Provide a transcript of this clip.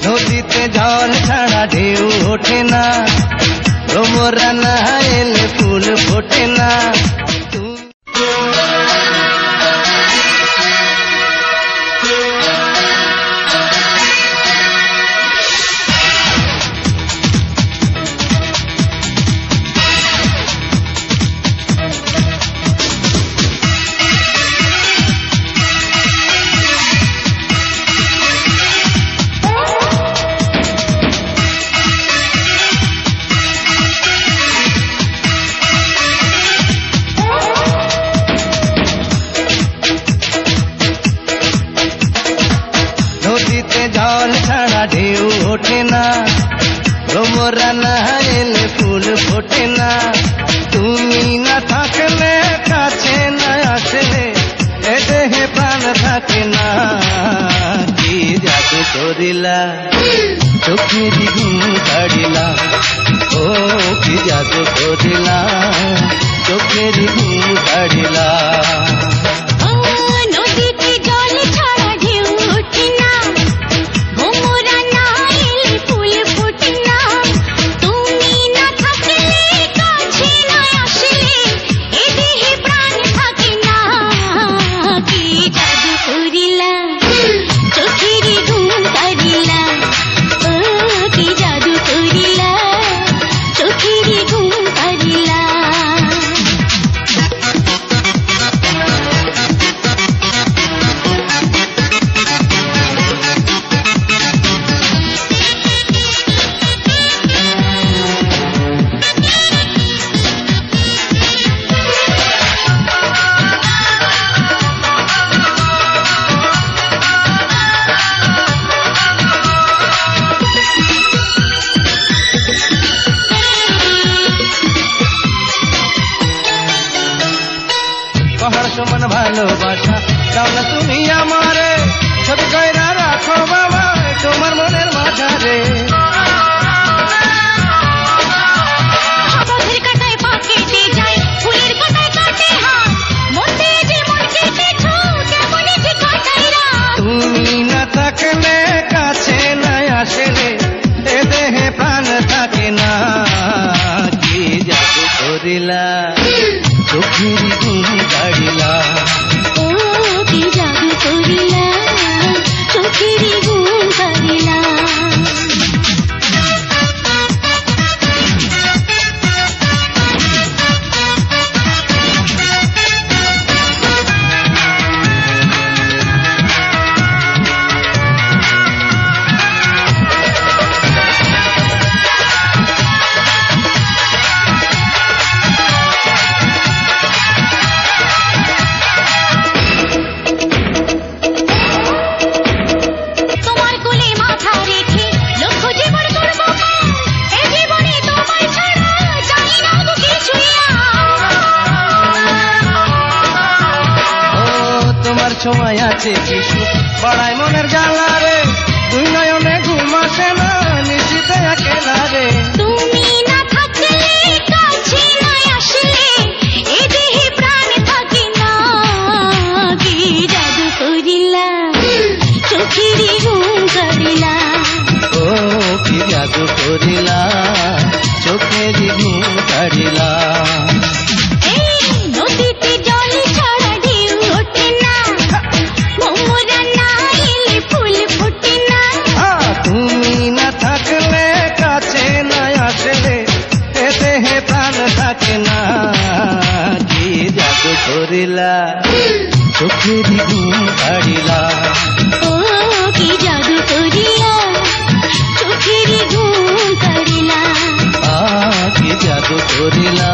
নদীতে জল ছাড়া ঢেউ ওঠে না, তোমরা না এলে ফুল ফোটে না। জল ছাড়া ঢেউ ওঠে না, তোমরা না এলে ফুল ফোটে না। তুমি না থাকলে কাছে না আসলে এ দেহে প্রাণ থাকে না। কি জাদু করিলা চোখের ঘুম কাড়িলা, ও কি জাদু করিলা চোখের ঘুম কাড়িলা। পাহাড় সমান ভালোবাসা দাও না তুমি আমারে, ছবি কইরা রাখো বাবা তোমার মনের মাঝারে। তুমি না থাকলে কাছে না আসলে এ দেহে প্রাণ থাকে না। কি জাদু করিলা চোখের ঘুম কাড়িলা, ও কি জাদু করিলা চোখের ঘুম কাড়িলা। সময় আছে কিছু বড়াই মনের জ্বালা রে, তুই নয়নে ঘুম আসে না নিশিতে একেলা রে। তুমি না থাকলে কাছে না আসলে এ দেহে প্রাণ থাকে না। কি জাদু করিলা চোখের ঘুম কাড়িলা, ও কি জাদু করিলা চোখের ঘুম কাড়িলা। করিলা চোখের ঘুম কাড়িলা, ও কি জাদু করিলা চোখের ঘুম কাড়িলা, কি জাদু করিলা